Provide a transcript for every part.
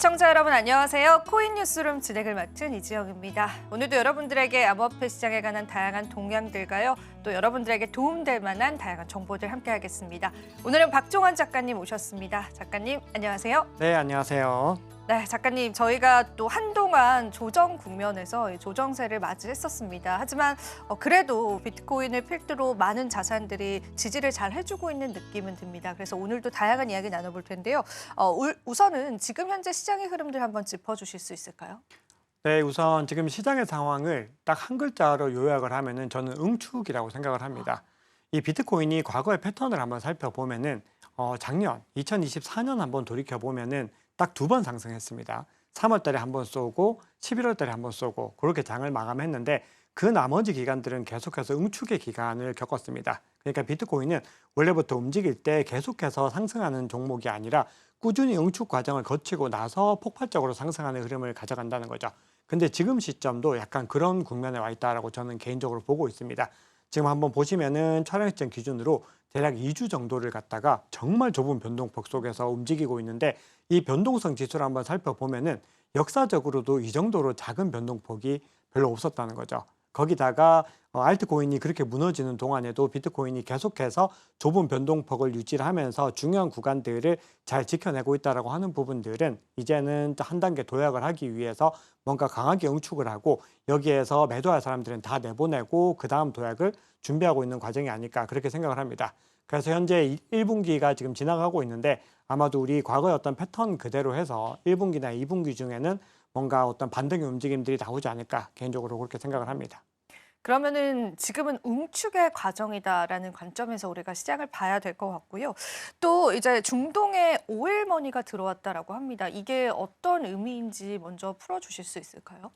시청자 여러분 안녕하세요. 코인 뉴스룸 진행을 맡은 이지영입니다. 오늘도 여러분들에게 암호화폐 시장에 관한 다양한 동향들과요. 또 여러분들에게 도움될 만한 다양한 정보들 함께하겠습니다. 오늘은 박종원 작가님 오셨습니다. 작가님 안녕하세요. 네, 안녕하세요. 네, 작가님 저희가 또 한동안 조정 국면에서 조정세를 맞이했었습니다. 하지만 그래도 비트코인을 필두로 많은 자산들이 지지를 잘 해주고 있는 느낌은 듭니다. 그래서 오늘도 다양한 이야기 나눠볼 텐데요. 우선은 지금 현재 시장의 흐름들 한번 짚어주실 수 있을까요? 네, 우선 지금 시장의 상황을 딱 한 글자로 요약을 하면은 저는 응축이라고 생각을 합니다. 이 비트코인이 과거의 패턴을 한번 살펴보면은 작년 2024년 한번 돌이켜 보면은 딱 2번 상승했습니다. 3월 달에 한번 쏘고 11월 달에 한번 쏘고 그렇게 장을 마감했는데 그 나머지 기간들은 계속해서 응축의 기간을 겪었습니다. 그러니까 비트코인은 원래부터 움직일 때 계속해서 상승하는 종목이 아니라 꾸준히 응축 과정을 거치고 나서 폭발적으로 상승하는 흐름을 가져간다는 거죠. 근데 지금 시점도 약간 그런 국면에 와 있다라고 저는 개인적으로 보고 있습니다. 지금 한번 보시면은 촬영 시점 기준으로 대략 2주 정도를 갖다가 정말 좁은 변동폭 속에서 움직이고 있는데 이 변동성 지수를 한번 살펴보면은 역사적으로도 이 정도로 작은 변동폭이 별로 없었다는 거죠. 거기다가 알트코인이 그렇게 무너지는 동안에도 비트코인이 계속해서 좁은 변동폭을 유지를 하면서 중요한 구간들을 잘 지켜내고 있다라고 하는 부분들은 이제는 한 단계 도약을 하기 위해서 뭔가 강하게 응축을 하고 여기에서 매도할 사람들은 다 내보내고 그 다음 도약을 준비하고 있는 과정이 아닐까 그렇게 생각을 합니다. 그래서 현재 1분기가 지금 지나가고 있는데 아마도 우리 과거의 어떤 패턴 그대로 해서 1분기나 2분기 중에는 뭔가 어떤 반등의 움직임들이 나오지 않을까 개인적으로 그렇게 생각을 합니다. 그러면은 지금은 응축의 과정이다라는 관점에서 우리가 시장을 봐야 될 것 같고요. 또 이제 중동에 오일머니가 들어왔다라고 합니다. 이게 어떤 의미인지 먼저 풀어주실 수 있을까요?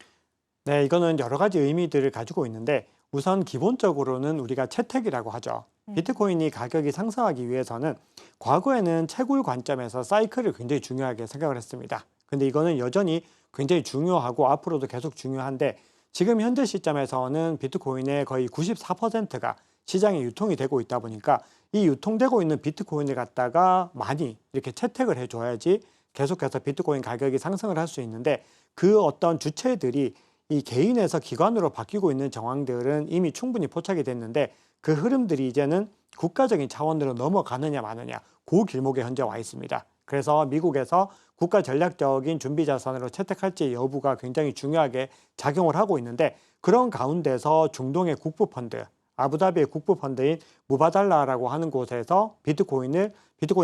네, 이거는 여러 가지 의미들을 가지고 있는데 우선 기본적으로는 우리가 채택이라고 하죠. 비트코인이 가격이 상승하기 위해서는 과거에는 채굴 관점에서 사이클을 굉장히 중요하게 생각을 했습니다. 근데 이거는 여전히 굉장히 중요하고 앞으로도 계속 중요한데 지금 현재 시점에서는 비트코인의 거의 94%가 시장에 유통이 되고 있다 보니까 이 유통되고 있는 비트코인을 갖다가 많이 이렇게 채택을 해줘야지 계속해서 비트코인 가격이 상승을 할 수 있는데 그 어떤 주체들이 이 개인에서 기관으로 바뀌고 있는 정황들은 이미 충분히 포착이 됐는데 그 흐름들이 이제는 국가적인 차원으로 넘어가느냐 마느냐 그 길목에 현재 와 있습니다. 그래서 미국에서 국가 전략적인 준비 자산으로 채택할지 여부가 굉장히 중요하게 작용을 하고 있는데 그런 가운데서 중동의 국부 펀드, 아부다비의 국부 펀드인 무바달라라고 하는 곳에서 비트코인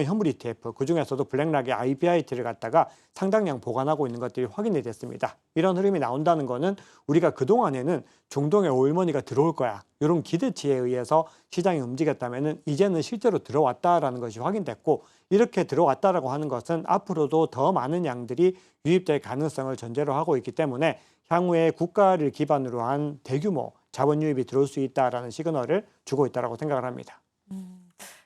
현물 ETF, 그중에서도 블랙락의 IBIT를 갖다가 상당량 보관하고 있는 것들이 확인이 됐습니다. 이런 흐름이 나온다는 거는 우리가 그동안에는 중동에 오일머니가 들어올 거야. 이런 기대치에 의해서 시장이 움직였다면은 이제는 실제로 들어왔다라는 것이 확인됐고 이렇게 들어왔다라고 하는 것은 앞으로도 더 많은 양들이 유입될 가능성을 전제로 하고 있기 때문에 향후에 국가를 기반으로 한 대규모 자본 유입이 들어올 수 있다라는 시그널을 주고 있다라고 생각을 합니다.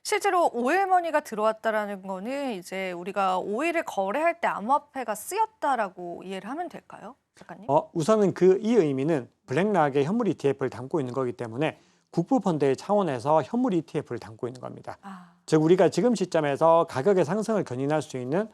실제로 오일머니가 들어왔다라는 거는 이제 우리가 오일을 거래할 때 암호화폐가 쓰였다라고 이해를 하면 될까요, 작가님? 우선은 이 의미는 블랙락의 현물 ETF를 담고 있는 거기 때문에 국부펀드의 차원에서 현물 ETF를 담고 있는 겁니다. 즉 우리가 지금 시점에서 가격의 상승을 견인할 수 있는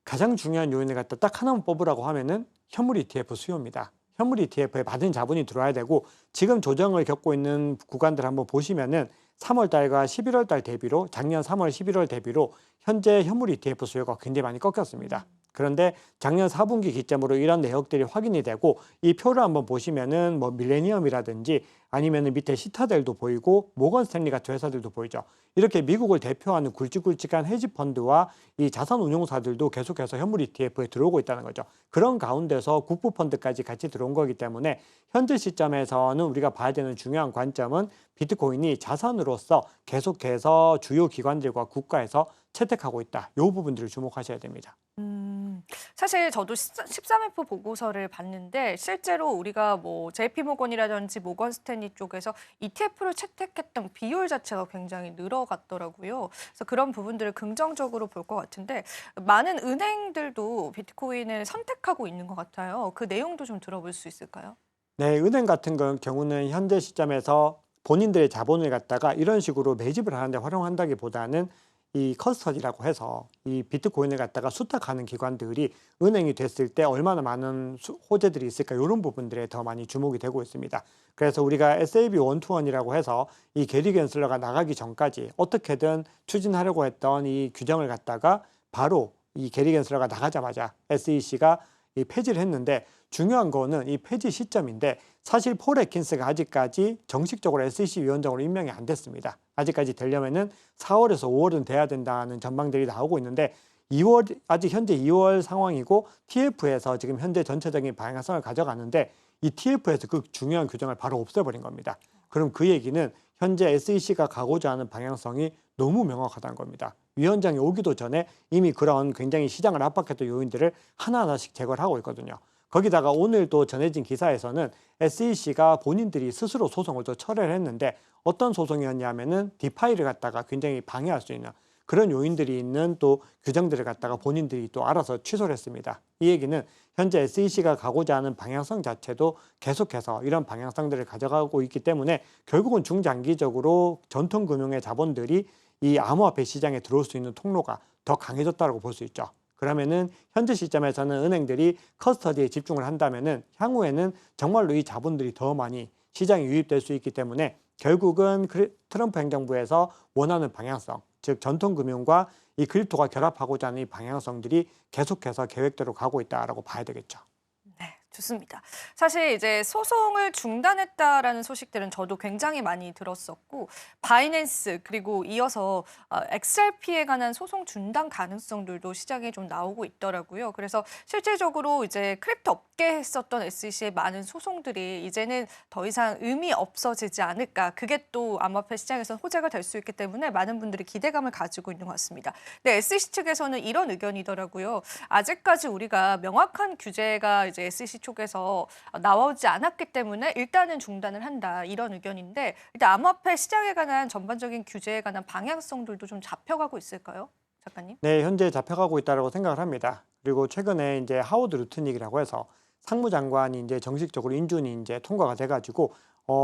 가장 중요한 요인을 갖다 딱 하나만 뽑으라고 하면은 현물 ETF 수요입니다. 현물 ETF에 받은 자본이 들어와야 되고 지금 조정을 겪고 있는 구간들 한번 보시면은 3월 달과 11월 달 대비로 작년 3월, 11월 대비로 현재 현물 ETF 수요가 굉장히 많이 꺾였습니다. 그런데 작년 4분기 기점으로 이런 내역들이 확인이 되고 이 표를 한번 보시면은 뭐 밀레니엄이라든지 아니면은 밑에 시타델도 보이고 모건 스탠리 같은 회사들도 보이죠. 이렇게 미국을 대표하는 굵직굵직한 헤지 펀드와 이 자산 운용사들도 계속해서 현물 ETF에 들어오고 있다는 거죠. 그런 가운데서 국부 펀드까지 같이 들어온 거기 때문에 현재 시점에서는 우리가 봐야 되는 중요한 관점은 비트코인이 자산으로서 계속해서 주요 기관들과 국가에서 채택하고 있다. 이 부분들을 주목하셔야 됩니다. 사실 저도 13F 보고서를 봤는데 실제로 우리가 뭐 JP모건이라든지 모건 스탠리 쪽에서 ETF를 채택했던 비율 자체가 굉장히 늘어갔더라고요. 그래서 그런 부분들을 긍정적으로 볼 것 같은데 많은 은행들도 비트코인을 선택하고 있는 것 같아요. 그 내용도 좀 들어볼 수 있을까요? 네, 은행 같은 경우는 현재 시점에서 본인들의 자본을 갖다가 이런 식으로 매집을 하는데 활용한다기보다는 이 커스터디라고 해서 이 비트코인을 갖다가 수탁하는 기관들이 은행이 됐을 때 얼마나 많은 호재들이 있을까 이런 부분들에 더 많이 주목이 되고 있습니다. 그래서 우리가 SAB 121이라고 해서 이 게리 겐슬러가 나가기 전까지 어떻게든 추진하려고 했던 이 규정을 갖다가 바로 이 게리 겐슬러가 나가자마자 SEC가 이 폐지를 했는데, 중요한 거는 이 폐지 시점인데 사실 폴 애킨스가 아직까지 정식적으로 SEC 위원장으로 임명이 안 됐습니다. 아직까지 되려면은 4월에서 5월은 돼야 된다는 전망들이 나오고 있는데 2월, 아직 현재 2월 상황이고 TF에서 지금 현재 전체적인 방향성을 가져가는데 이 TF에서 그 중요한 규정을 바로 없애버린 겁니다. 그럼 그 얘기는 현재 SEC가 가고자 하는 방향성이 너무 명확하다는 겁니다. 위원장이 오기도 전에 이미 그런 굉장히 시장을 압박했던 요인들을 하나하나씩 제거를 하고 있거든요. 거기다가 오늘 또 전해진 기사에서는 SEC가 본인들이 스스로 소송을 또 철회를 했는데 어떤 소송이었냐면은 디파이를 갖다가 굉장히 방해할 수 있는 그런 요인들이 있는 또 규정들을 갖다가 본인들이 또 알아서 취소를 했습니다. 이 얘기는 현재 SEC가 가고자 하는 방향성 자체도 계속해서 이런 방향성들을 가져가고 있기 때문에 결국은 중장기적으로 전통금융의 자본들이 이 암호화폐 시장에 들어올 수 있는 통로가 더 강해졌다고 볼 수 있죠. 그러면은 현재 시점에서는 은행들이 커스터디에 집중을 한다면은 향후에는 정말로 이 자본들이 더 많이 시장에 유입될 수 있기 때문에 결국은 트럼프 행정부에서 원하는 방향성, 즉 전통금융과 이 크립토가 결합하고자 하는 이 방향성들이 계속해서 계획대로 가고 있다라고 봐야 되겠죠. 네, 좋습니다. 사실 이제 소송을 중단했다라는 소식들은 저도 굉장히 많이 들었었고, 바이낸스 그리고 이어서 XRP에 관한 소송 중단 가능성들도 시장에 좀 나오고 있더라고요. 그래서 실질적으로 이제 크립토 업계에 했었던 SEC의 많은 소송들이 이제는 더 이상 의미 없어지지 않을까. 그게 또 암호화폐 시장에서는 호재가 될 수 있기 때문에 많은 분들이 기대감을 가지고 있는 것 같습니다. 근데 SEC 측에서는 이런 의견이더라고요. 아직까지 우리가 명확한 규제가 이제 SEC 쪽에서 나오지 않았기 때문에 일단은 중단을 한다, 이런 의견인데, 일단 암호화폐 시장에 관한 전반적인 규제에 관한 방향성들도 좀 잡혀가고 있을까요, 작가님? 네, 현재 잡혀가고 있다고 생각을 합니다. 그리고 최근에 이제 하워드 루트닉이라고 해서 상무장관이 이제 정식적으로 인준이 이제 통과가 돼가지고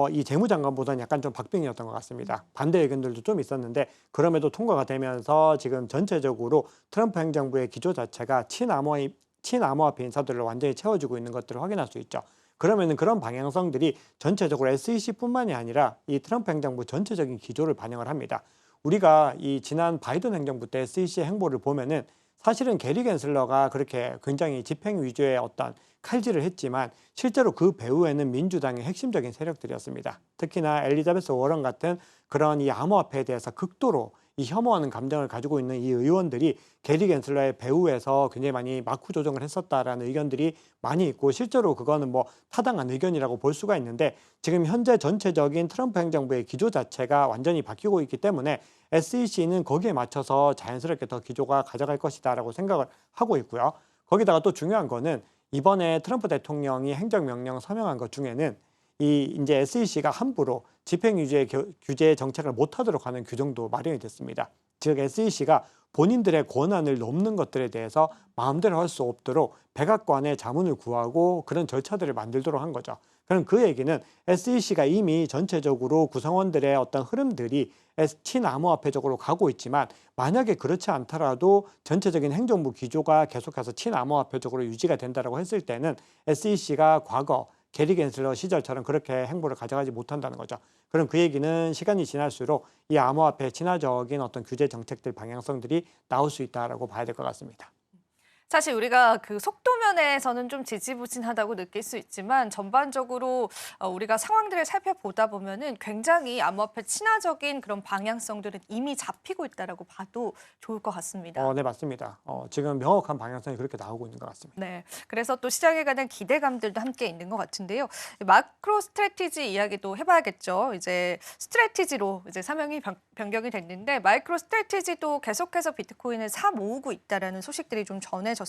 이 재무장관보다는 약간 좀 박빙이었던 것 같습니다. 반대 의견들도 좀 있었는데 그럼에도 통과가 되면서 지금 전체적으로 트럼프 행정부의 기조 자체가 친암호화폐 인사들을 완전히 채워주고 있는 것들을 확인할 수 있죠. 그러면은 그런 방향성들이 전체적으로 SEC뿐만이 아니라 이 트럼프 행정부 전체적인 기조를 반영을 합니다. 우리가 이 지난 바이든 행정부 때 SEC의 행보를 보면은 사실은 게리 겐슬러가 그렇게 굉장히 집행 위주의 어떤 칼질을 했지만 실제로 그 배후에는 민주당의 핵심적인 세력들이었습니다. 특히나 엘리자베스 워런 같은 그런 이 암호화폐에 대해서 극도로 이 혐오하는 감정을 가지고 있는 이 의원들이 게리 겐슬러의 배후에서 굉장히 많이 마쿠 조정을 했었다라는 의견들이 많이 있고, 실제로 그거는 뭐 타당한 의견이라고 볼 수가 있는데 지금 현재 전체적인 트럼프 행정부의 기조 자체가 완전히 바뀌고 있기 때문에 SEC는 거기에 맞춰서 자연스럽게 더 기조가 가져갈 것이다라고 생각을 하고 있고요. 거기다가 또 중요한 거는 이번에 트럼프 대통령이 행정명령 서명한 것 중에는 이 이제 SEC가 함부로 집행 위주의 규제 정책을 못하도록 하는 규정도 마련이 됐습니다. 즉 SEC가 본인들의 권한을 넘는 것들에 대해서 마음대로 할 수 없도록 백악관에 자문을 구하고 그런 절차들을 만들도록 한 거죠. 그럼 그 얘기는 SEC가 이미 전체적으로 구성원들의 어떤 흐름들이 친암호화폐적으로 가고 있지만 만약에 그렇지 않더라도 전체적인 행정부 기조가 계속해서 친암호화폐적으로 유지가 된다고 했을 때는 SEC가 과거 게리 겐슬러 시절처럼 그렇게 행보를 가져가지 못한다는 거죠. 그럼 그 얘기는 시간이 지날수록 이 암호화폐 친화적인 어떤 규제 정책들 방향성들이 나올 수 있다라고 봐야 될 것 같습니다. 사실 우리가 그 속도 면에서는 좀 지지부진하다고 느낄 수 있지만 전반적으로 우리가 상황들을 살펴보다 보면은 굉장히 암호화폐 친화적인 그런 방향성들은 이미 잡히고 있다라고 봐도 좋을 것 같습니다. 네, 맞습니다. 지금 명확한 방향성이 그렇게 나오고 있는 것 같습니다. 네, 그래서 또 시장에 관한 기대감들도 함께 있는 것 같은데요. 마크로 스트래티지 이야기도 해봐야겠죠. 이제 스트래티지로 이제 사명이 변경이 됐는데 마이크로 스트래티지도 계속해서 비트코인을 사 모으고 있다라는 소식들이 좀 전해졌습니다.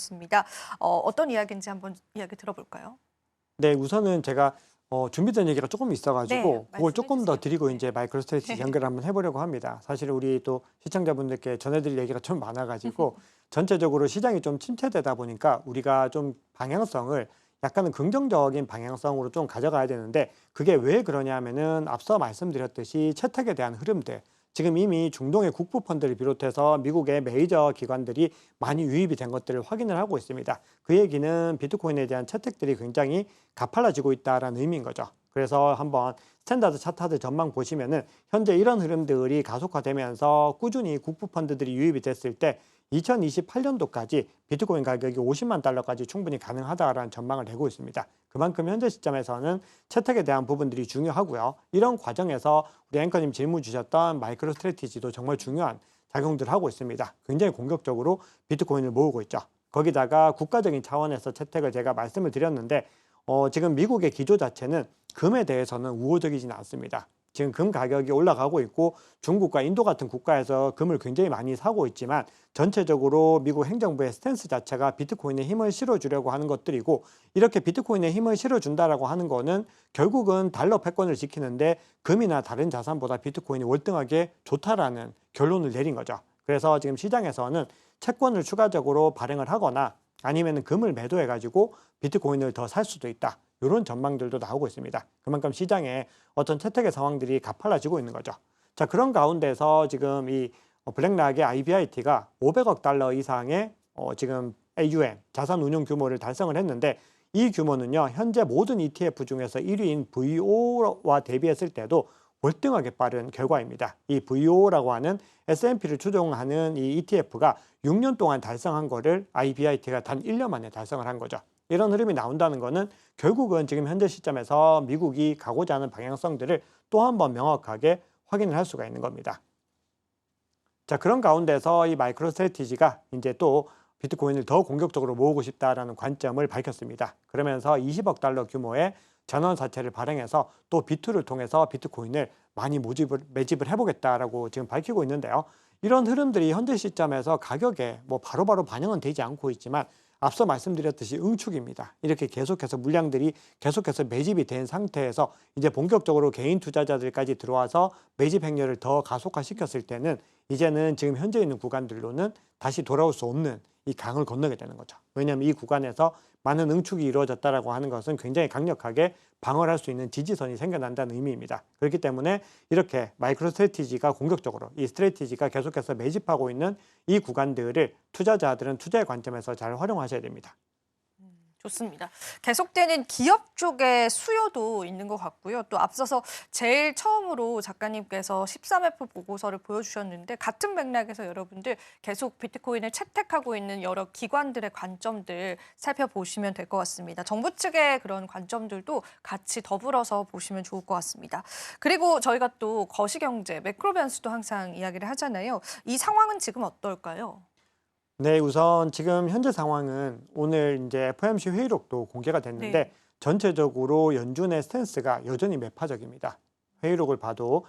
어떤 이야기인지 한번 이야기 들어볼까요? 네, 우선은 제가 준비된 얘기가 조금 네, 있어가지고 그걸 말씀해 조금 더 주세요. 드리고 네. 이제 마이크로 스트레티지 연결을 한번 해보려고 합니다. 사실 우리 또 시청자분들께 전해드릴 얘기가 좀 많아가지고 전체적으로 시장이 좀 침체되다 보니까 우리가 좀 방향성을 약간은 긍정적인 방향성으로 좀 가져가야 되는데 그게 왜 그러냐 하면은 앞서 말씀드렸듯이 채택에 대한 흐름들, 지금 이미 중동의 국부 펀드를 비롯해서 미국의 메이저 기관들이 많이 유입이 된 것들을 확인을 하고 있습니다. 그 얘기는 비트코인에 대한 채택들이 굉장히 가팔라지고 있다는 의미인 거죠. 그래서 한번 스탠다드 차트 전망 보시면은 현재 이런 흐름들이 가속화되면서 꾸준히 국부 펀드들이 유입이 됐을 때 2028년도까지 비트코인 가격이 50만 달러까지 충분히 가능하다라는 전망을 내고 있습니다. 그만큼 현재 시점에서는 채택에 대한 부분들이 중요하고요. 이런 과정에서 우리 앵커님 질문 주셨던 마이크로 스트래티지도 정말 중요한 작용들을 하고 있습니다. 굉장히 공격적으로 비트코인을 모으고 있죠. 거기다가 국가적인 차원에서 채택을 제가 말씀을 드렸는데 지금 미국의 기조 자체는 금에 대해서는 우호적이지는 않습니다. 지금 금 가격이 올라가고 있고 중국과 인도 같은 국가에서 금을 굉장히 많이 사고 있지만 전체적으로 미국 행정부의 스탠스 자체가 비트코인에 힘을 실어주려고 하는 것들이고 이렇게 비트코인에 힘을 실어준다라고 하는 거는 결국은 달러 패권을 지키는데 금이나 다른 자산보다 비트코인이 월등하게 좋다라는 결론을 내린 거죠. 그래서 지금 시장에서는 채권을 추가적으로 발행을 하거나 아니면 금을 매도해가지고 비트코인을 더 살 수도 있다. 이런 전망들도 나오고 있습니다. 그만큼 시장에 어떤 채택의 상황들이 가팔라지고 있는 거죠. 자, 그런 가운데서 지금 이 블랙락의 IBIT가 500억 달러 이상의 지금 AUM, 자산 운용 규모를 달성을 했는데 이 규모는요, 현재 모든 ETF 중에서 1위인 VO와 대비했을 때도 월등하게 빠른 결과입니다. 이 VO라고 하는 S&P를 추종하는 이 ETF가 6년 동안 달성한 거를 IBIT가 단 1년 만에 달성을 한 거죠. 이런 흐름이 나온다는 것은 결국은 지금 현재 시점에서 미국이 가고자 하는 방향성들을 또 한 번 명확하게 확인을 할 수가 있는 겁니다. 자, 그런 가운데서 이 마이크로 스트래티지가 이제 또 비트코인을 더 공격적으로 모으고 싶다라는 관점을 밝혔습니다. 그러면서 20억 달러 규모의 전환사채를 발행해서 또 비투를 통해서 비트코인을 많이 매집을 해보겠다라고 지금 밝히고 있는데요. 이런 흐름들이 현재 시점에서 가격에 뭐 바로바로 반영은 되지 않고 있지만 앞서 말씀드렸듯이 응축입니다. 이렇게 계속해서 물량들이 계속해서 매집이 된 상태에서 이제 본격적으로 개인 투자자들까지 들어와서 매집 행렬을 더 가속화시켰을 때는 이제는 지금 현재 있는 구간들로는 다시 돌아올 수 없는 이 강을 건너게 되는 거죠. 왜냐하면 이 구간에서 많은 응축이 이루어졌다라고 하는 것은 굉장히 강력하게 방어할 수 있는 지지선이 생겨난다는 의미입니다. 그렇기 때문에 이렇게 마이크로 스트래티지가 공격적으로 이 스트래티지가 계속해서 매집하고 있는 이 구간들을 투자자들은 투자의 관점에서 잘 활용하셔야 됩니다. 좋습니다. 계속되는 기업 쪽의 수요도 있는 것 같고요. 또 앞서서 제일 처음으로 작가님께서 13F 보고서를 보여주셨는데 같은 맥락에서 여러분들 계속 비트코인을 채택하고 있는 여러 기관들의 관점들 살펴보시면 될 것 같습니다. 정부 측의 그런 관점들도 같이 더불어서 보시면 좋을 것 같습니다. 그리고 저희가 또 거시경제, 매크로 변수도 항상 이야기를 하잖아요. 이 상황은 지금 어떨까요? 네, 우선 지금 현재 상황은 오늘 이제 FOMC 회의록도 공개가 됐는데 네. 전체적으로 연준의 스탠스가 여전히 매파적입니다. 회의록을 봐도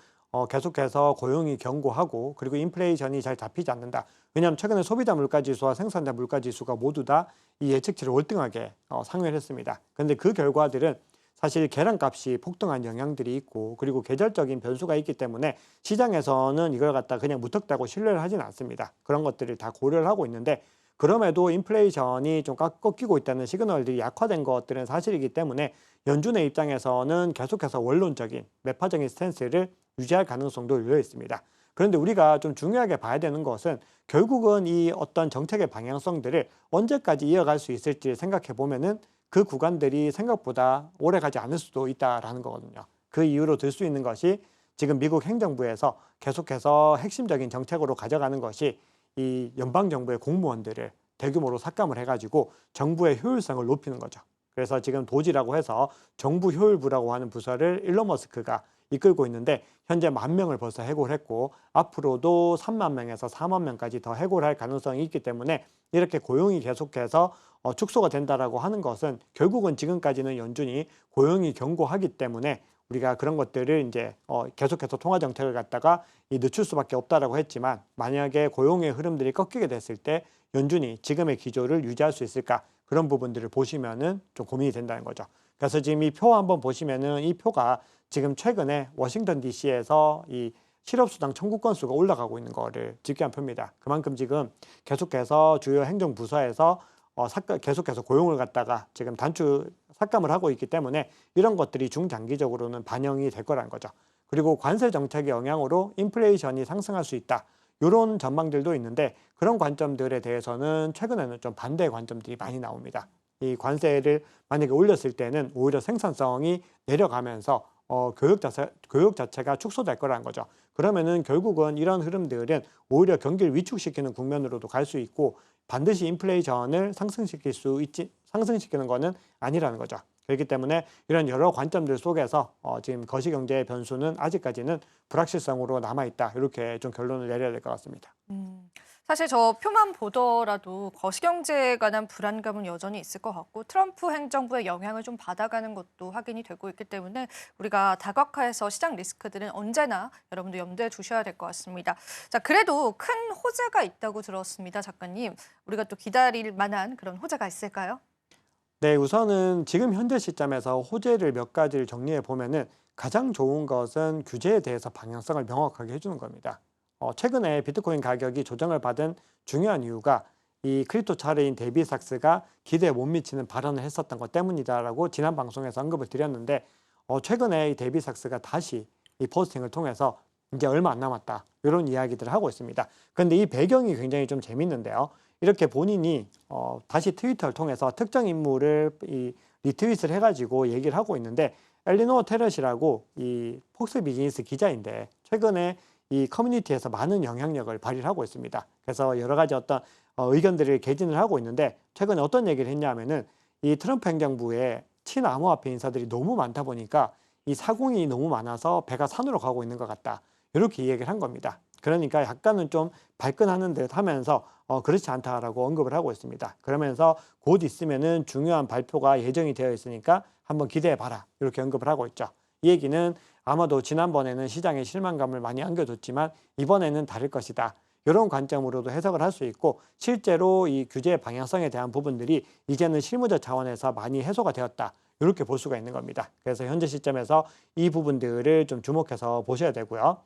계속해서 고용이 견고하고 그리고 인플레이션이 잘 잡히지 않는다. 왜냐하면 최근에 소비자 물가지수와 생산자 물가지수가 모두 다 이 예측치를 월등하게 상회를 했습니다. 그런데 그 결과들은 사실 계란값이 폭등한 영향들이 있고 그리고 계절적인 변수가 있기 때문에 시장에서는 이걸 갖다 그냥 무턱대고 신뢰를 하지는 않습니다. 그런 것들을 다 고려를 하고 있는데 그럼에도 인플레이션이 좀 꺾이고 있다는 시그널들이 약화된 것들은 사실이기 때문에 연준의 입장에서는 계속해서 원론적인 매파적인 스탠스를 유지할 가능성도 열려 있습니다. 그런데 우리가 좀 중요하게 봐야 되는 것은 결국은 이 어떤 정책의 방향성들을 언제까지 이어갈 수 있을지 생각해 보면은 그 구간들이 생각보다 오래 가지 않을 수도 있다라는 거거든요. 그 이유로 들 수 있는 것이 지금 미국 행정부에서 계속해서 핵심적인 정책으로 가져가는 것이 이 연방정부의 공무원들을 대규모로 삭감을 해가지고 정부의 효율성을 높이는 거죠. 그래서 지금 도지라고 해서 정부 효율부라고 하는 부서를 일론 머스크가 이끌고 있는데 현재 10,000명을 벌써 해고를 했고 앞으로도 30,000명에서 40,000명까지 더 해고를 할 가능성이 있기 때문에 이렇게 고용이 계속해서 축소가 된다라고 하는 것은 결국은 지금까지는 연준이 고용이 견고하기 때문에 우리가 그런 것들을 이제 계속해서 통화 정책을 갖다가 늦출 수밖에 없다라고 했지만 만약에 고용의 흐름들이 꺾이게 됐을 때 연준이 지금의 기조를 유지할 수 있을까 그런 부분들을 보시면은 좀 고민이 된다는 거죠. 그래서 지금 이 표 한번 보시면은 이 표가 지금 최근에 워싱턴 DC에서 이 실업수당 청구 건수가 올라가고 있는 거를 집계한 표입니다. 그만큼 지금 계속해서 주요 행정부서에서 계속해서 고용을 갖다가 지금 단추 삭감을 하고 있기 때문에 이런 것들이 중장기적으로는 반영이 될 거라는 거죠. 그리고 관세 정책의 영향으로 인플레이션이 상승할 수 있다. 이런 전망들도 있는데 그런 관점들에 대해서는 최근에는 좀 반대의 관점들이 많이 나옵니다. 이 관세를 만약에 올렸을 때는 오히려 생산성이 내려가면서 교육 자체가 축소될 거라는 거죠. 그러면은 결국은 이런 흐름들은 오히려 경기를 위축시키는 국면으로도 갈 수 있고 반드시 인플레이션을 상승시키는 거는 아니라는 거죠. 그렇기 때문에 이런 여러 관점들 속에서 지금 거시경제의 변수는 아직까지는 불확실성으로 남아있다. 이렇게 좀 결론을 내려야 될 것 같습니다. 사실 저 표만 보더라도 거시경제에 관한 불안감은 여전히 있을 것 같고 트럼프 행정부의 영향을 좀 받아가는 것도 확인이 되고 있기 때문에 우리가 다각화해서 시장 리스크들은 언제나 여러분도 염두에 두셔야 될 것 같습니다. 자, 그래도 큰 호재가 있다고 들었습니다, 작가님. 우리가 또 기다릴 만한 그런 호재가 있을까요? 네, 우선은 지금 현재 시점에서 호재를 몇 가지를 정리해 보면은 가장 좋은 것은 규제에 대해서 방향성을 명확하게 해주는 겁니다. 최근에 비트코인 가격이 조정을 받은 중요한 이유가 이 크립토 차례인 데이비삭스가 기대에 못 미치는 발언을 했었던 것 때문이다라고 지난 방송에서 언급을 드렸는데 최근에 이 데이비삭스가 다시 이 포스팅을 통해서 이제 얼마 안 남았다 이런 이야기들을 하고 있습니다. 그런데 이 배경이 굉장히 좀 재밌는데요. 이렇게 본인이 다시 트위터를 통해서 특정 인물을 리트윗을 해가지고 얘기를 하고 있는데 엘리노어 테럿이라고 이 폭스 비즈니스 기자인데 최근에 이 커뮤니티에서 많은 영향력을 발휘를 하고 있습니다. 그래서 여러 가지 어떤 의견들을 개진을 하고 있는데 최근에 어떤 얘기를 했냐면은 이 트럼프 행정부에 친암호화폐 인사들이 너무 많다 보니까 이 사공이 너무 많아서 배가 산으로 가고 있는 것 같다. 이렇게 얘기를 한 겁니다. 그러니까 약간은 좀 발끈하는 듯 하면서 그렇지 않다라고 언급을 하고 있습니다. 그러면서 곧 있으면은 중요한 발표가 예정이 되어 있으니까 한번 기대해 봐라. 이렇게 언급을 하고 있죠. 이 얘기는 아마도 지난번에는 시장에 실망감을 많이 안겨줬지만 이번에는 다를 것이다. 이런 관점으로도 해석을 할 수 있고 실제로 이 규제 방향성에 대한 부분들이 이제는 실무적 차원에서 많이 해소가 되었다. 이렇게 볼 수가 있는 겁니다. 그래서 현재 시점에서 이 부분들을 좀 주목해서 보셔야 되고요.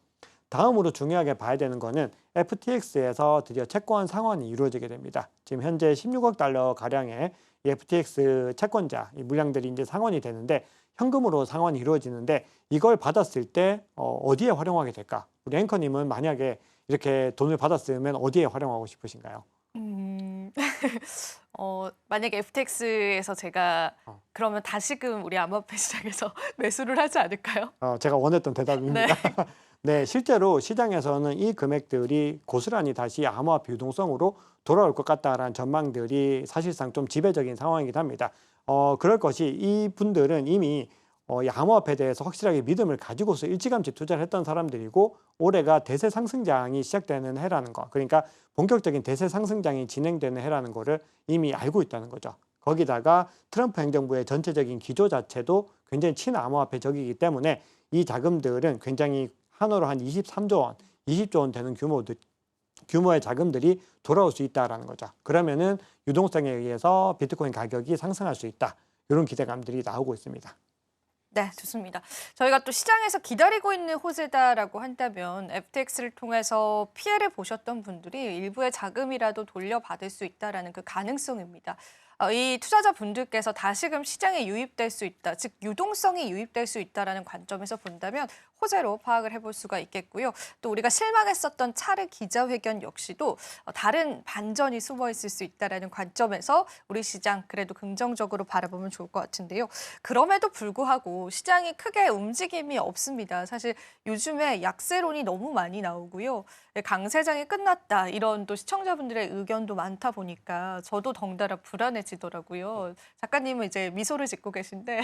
다음으로 중요하게 봐야 되는 거는 FTX에서 드디어 채권 상환이 이루어지게 됩니다. 지금 현재 16억 달러 가량의 이 FTX 채권자 이 물량들이 이제 상환이 되는데 현금으로 상환이 이루어지는데 이걸 받았을 때 어디에 활용하게 될까? 우리 앵커님은 만약에 이렇게 돈을 받았으면 어디에 활용하고 싶으신가요? 음, 만약에 FTX에서 제가 어, 그러면 다시금 우리 암호화폐 시장에서 매수를 하지 않을까요? 제가 원했던 네. 대답입니다. 네, 실제로 시장에서는 이 금액들이 고스란히 다시 암호화폐 유동성으로 돌아올 것 같다라는 전망들이 사실상 좀 지배적인 상황이긴 합니다. 그럴 것이 이 분들은 이미 이 암호화폐에 대해서 확실하게 믿음을 가지고서 일찌감치 투자를 했던 사람들이고 올해가 대세 상승장이 시작되는 해라는 거. 그러니까 본격적인 대세 상승장이 진행되는 해라는 거를 이미 알고 있다는 거죠. 거기다가 트럼프 행정부의 전체적인 기조 자체도 굉장히 친암호화폐적이기 때문에 이 자금들은 굉장히 한화로 한 23조 원, 20조 원 되는 규모의 자금들이 돌아올 수 있다라는 거죠. 그러면은 유동성에 의해서 비트코인 가격이 상승할 수 있다. 이런 기대감들이 나오고 있습니다. 네, 좋습니다. 저희가 또 시장에서 기다리고 있는 호재다라고 한다면 FTX를 통해서 피해를 보셨던 분들이 일부의 자금이라도 돌려받을 수 있다라는 그 가능성입니다. 이 투자자분들께서 다시금 시장에 유입될 수 있다, 즉 유동성이 유입될 수 있다라는 관점에서 본다면 호재로 파악을 해볼 수가 있겠고요. 또 우리가 실망했었던 차르 기자회견 역시도 다른 반전이 숨어 있을 수 있다라는 관점에서 우리 시장 그래도 긍정적으로 바라보면 좋을 것 같은데요. 그럼에도 불구하고 시장이 크게 움직임이 없습니다. 사실 요즘에 약세론이 너무 많이 나오고요. 강세장이 끝났다 이런 또 시청자분들의 의견도 많다 보니까 저도 덩달아 불안해지더라고요. 작가님은 이제 미소를 짓고 계신데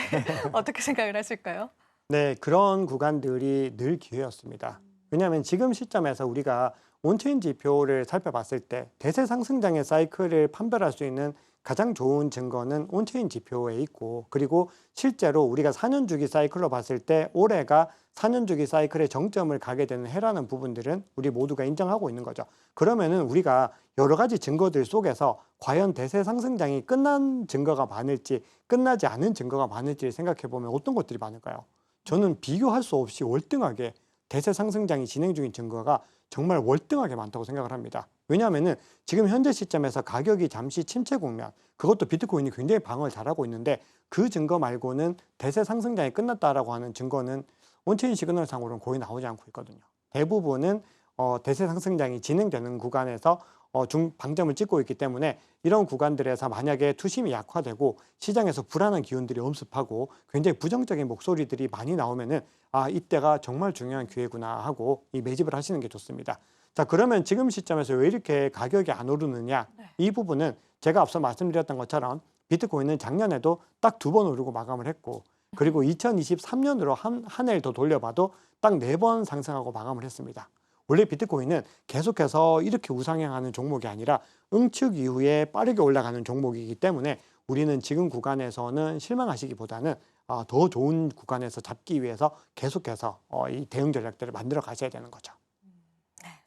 어떻게 생각을 하실까요? 네, 그런 구간들이 늘 기회였습니다. 왜냐하면 지금 시점에서 우리가 온체인 지표를 살펴봤을 때 대세 상승장의 사이클을 판별할 수 있는 가장 좋은 증거는 온체인 지표에 있고 그리고 실제로 우리가 4년 주기 사이클로 봤을 때 올해가 4년 주기 사이클의 정점을 가게 되는 해라는 부분들은 우리 모두가 인정하고 있는 거죠. 그러면은 우리가 여러 가지 증거들 속에서 과연 대세 상승장이 끝난 증거가 많을지 끝나지 않은 증거가 많을지 생각해 보면 어떤 것들이 많을까요? 저는 비교할 수 없이 월등하게 대세 상승장이 진행 중인 증거가 정말 월등하게 많다고 생각을 합니다. 왜냐하면은 지금 현재 시점에서 가격이 잠시 침체 국면, 그것도 비트코인이 굉장히 방어를 잘하고 있는데 그 증거 말고는 대세 상승장이 끝났다라고 하는 증거는 온체인 시그널상으로는 거의 나오지 않고 있거든요. 대부분은 대세 상승장이 진행되는 구간에서 방점을 찍고 있기 때문에 이런 구간들에서 만약에 투심이 약화되고 시장에서 불안한 기운들이 엄습하고 굉장히 부정적인 목소리들이 많이 나오면은 이때가 정말 중요한 기회구나 하고 이 매집을 하시는 게 좋습니다. 자, 그러면 지금 시점에서 왜 이렇게 가격이 안 오르느냐? 네. 이 부분은 제가 앞서 말씀드렸던 것처럼 비트코인은 작년에도 딱 2번 오르고 마감을 했고, 그리고 2023년으로 한 해를 더 돌려봐도 딱 4번 상승하고 마감을 했습니다. 원래 비트코인은 계속해서 이렇게 우상향하는 종목이 아니라 응축 이후에 빠르게 올라가는 종목이기 때문에 우리는 지금 구간에서는 실망하시기보다는 더 좋은 구간에서 잡기 위해서 계속해서 이 대응 전략들을 만들어 가셔야 되는 거죠.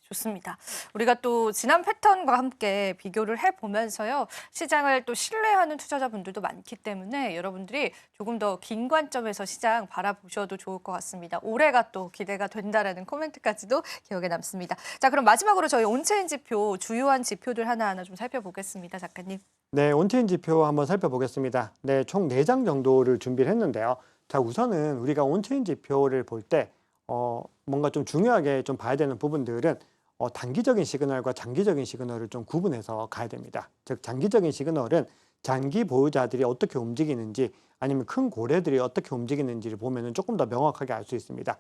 좋습니다. 우리가 또 지난 패턴과 함께 비교를 해보면서요. 시장을 또 신뢰하는 투자자분들도 많기 때문에 여러분들이 조금 더 긴 관점에서 시장 바라보셔도 좋을 것 같습니다. 올해가 또 기대가 된다라는 코멘트까지도 기억에 남습니다. 자, 그럼 마지막으로 저희 온체인 지표, 주요한 지표들 하나하나 좀 살펴보겠습니다. 작가님. 네, 온체인 지표 한번 살펴보겠습니다. 네, 총 4장 정도를 준비를 했는데요. 자, 우선은 우리가 온체인 지표를 볼 때 뭔가 좀 중요하게 좀 봐야 되는 부분들은 단기적인 시그널과 장기적인 시그널을 좀 구분해서 가야 됩니다. 즉, 장기적인 시그널은 장기 보유자들이 어떻게 움직이는지 아니면 큰 고래들이 어떻게 움직이는지를 보면 조금 더 명확하게 알 수 있습니다.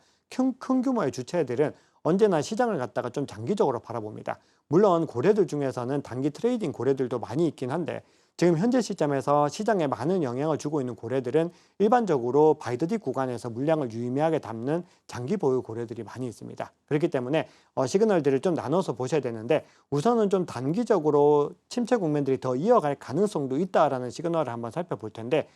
큰 규모의 주체들은 언제나 시장을 갖다가 좀 장기적으로 바라봅니다. 물론 고래들 중에서는 단기 트레이딩 고래들도 많이 있긴 한데 지금 현재 시점에서 시장에 많은 영향을 주고 있는 고래들은 일반적으로 바이더딥 구간에서 물량을 유의미하게 담는 장기 보유 고래들이 많이 있습니다. 그렇기 때문에 시그널들을 좀 나눠서 보셔야 되는데 우선은 좀 단기적으로 침체 국면들이 더 이어갈 가능성도 있다라는 시그널을 한번 살펴볼 텐데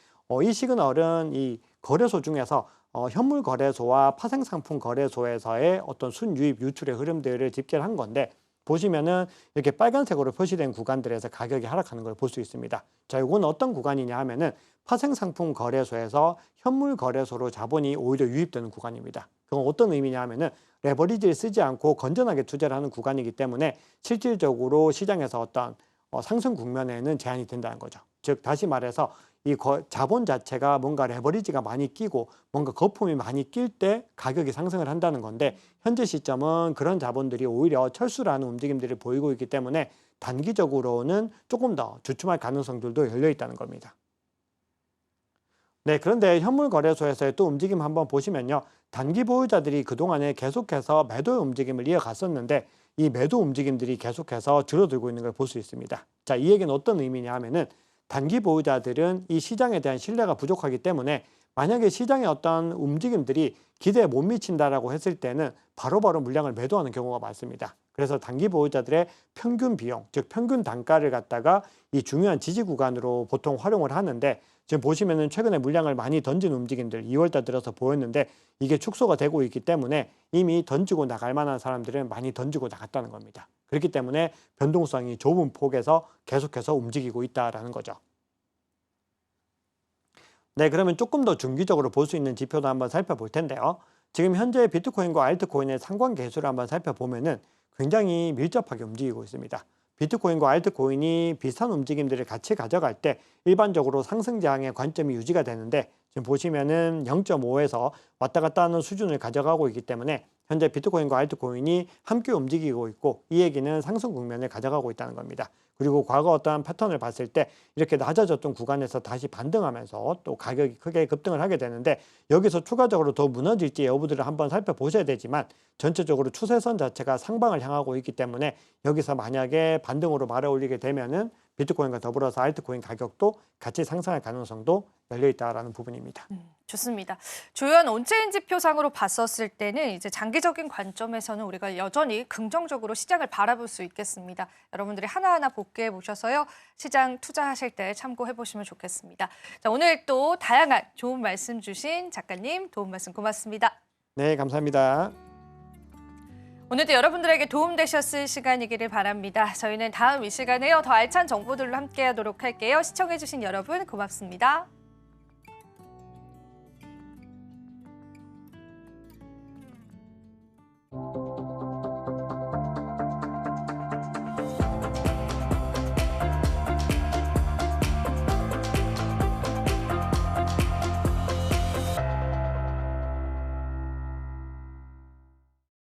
이 시그널은 이 거래소 중에서 현물 거래소와 파생 상품 거래소에서의 어떤 순유입 유출의 흐름들을 집계를 한 건데 보시면은 이렇게 빨간색으로 표시된 구간들에서 가격이 하락하는 걸 볼 수 있습니다. 자, 이건 어떤 구간이냐 하면은 파생 상품 거래소에서 현물 거래소로 자본이 오히려 유입되는 구간입니다. 그건 어떤 의미냐 하면은 레버리지를 쓰지 않고 건전하게 투자를 하는 구간이기 때문에 실질적으로 시장에서 어떤 상승 국면에는 제한이 된다는 거죠. 즉, 다시 말해서 이 자본 자체가 뭔가 레버리지가 많이 끼고 뭔가 거품이 많이 낄 때 가격이 상승을 한다는 건데 현재 시점은 그런 자본들이 오히려 철수를 하는 움직임들을 보이고 있기 때문에 단기적으로는 조금 더 주춤할 가능성들도 열려 있다는 겁니다. 네, 그런데 현물 거래소에서의 또 움직임 한번 보시면요. 단기 보유자들이 그동안에 계속해서 매도의 움직임을 이어갔었는데 이 매도 움직임들이 계속해서 줄어들고 있는 걸 볼 수 있습니다. 자, 이 얘기는 어떤 의미냐 하면은 단기 보유자들은 이 시장에 대한 신뢰가 부족하기 때문에 만약에 시장의 어떤 움직임들이 기대에 못 미친다라고 했을 때는 바로바로 물량을 매도하는 경우가 많습니다. 그래서 단기 보유자들의 평균 비용, 즉 평균 단가를 갖다가 이 중요한 지지 구간으로 보통 활용을 하는데 지금 보시면은 최근에 물량을 많이 던진 움직임들 2월달 들어서 보였는데 이게 축소가 되고 있기 때문에 이미 던지고 나갈 만한 사람들은 많이 던지고 나갔다는 겁니다. 그렇기 때문에 변동성이 좁은 폭에서 계속해서 움직이고 있다라는 거죠. 네, 그러면 조금 더 중기적으로 볼 수 있는 지표도 한번 살펴볼 텐데요. 지금 현재 비트코인과 알트코인의 상관 계수를 한번 살펴보면은 굉장히 밀접하게 움직이고 있습니다. 비트코인과 알트코인이 비슷한 움직임들을 같이 가져갈 때 일반적으로 상승 저항의 관점이 유지가 되는데 지금 보시면은 0.5에서 왔다 갔다 하는 수준을 가져가고 있기 때문에 현재 비트코인과 알트코인이 함께 움직이고 있고 이 얘기는 상승 국면을 가져가고 있다는 겁니다. 그리고 과거 어떠한 패턴을 봤을 때 이렇게 낮아졌던 구간에서 다시 반등하면서 또 가격이 크게 급등을 하게 되는데 여기서 추가적으로 더 무너질지 여부들을 한번 살펴보셔야 되지만 전체적으로 추세선 자체가 상방을 향하고 있기 때문에 여기서 만약에 반등으로 말아 올리게 되면은 비트코인과 더불어서 알트코인 가격도 같이 상승할 가능성도 열려 있다라는 부분입니다. 좋습니다. 주요한 온체인 지표상으로 봤었을 때는 이제 장기적인 관점에서는 우리가 여전히 긍정적으로 시장을 바라볼 수 있겠습니다. 여러분들이 하나하나 복귀해 보셔서요. 시장 투자하실 때 참고해 보시면 좋겠습니다. 자, 오늘 또 다양한 좋은 말씀 주신 작가님 도움 말씀 고맙습니다. 네, 감사합니다. 오늘도 여러분들에게 도움되셨을 시간이기를 바랍니다. 저희는 다음 이 시간에요. 더 알찬 정보들로 함께하도록 할게요. 시청해주신 여러분 고맙습니다.